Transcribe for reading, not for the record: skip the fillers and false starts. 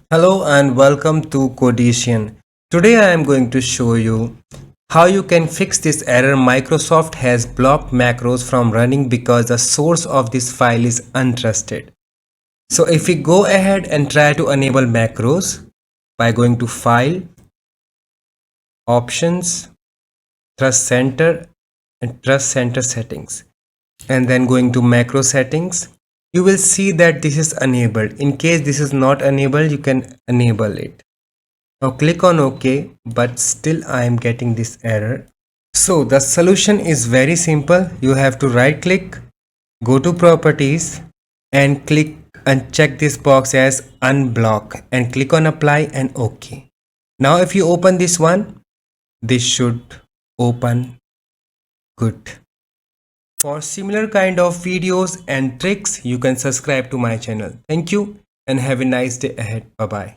Hello and welcome to Codician. Today I am going to show you how you can fix this error. Microsoft has blocked macros from running because the source of this file is untrusted. So if we go ahead and try to enable macros by going to File, Options, Trust Center and Trust Center Settings, and then going to Macro Settings, you will see that this is enabled. In case this is not enabled, you can enable it. Now click on OK, but still I am getting this error. So the solution is very simple. You have to right click, go to properties and click and check this box as unblock and click on apply and OK. Now if you open this one, this should open good. For similar kind of videos and tricks, you can subscribe to my channel. Thank you and have a nice day ahead. Bye bye.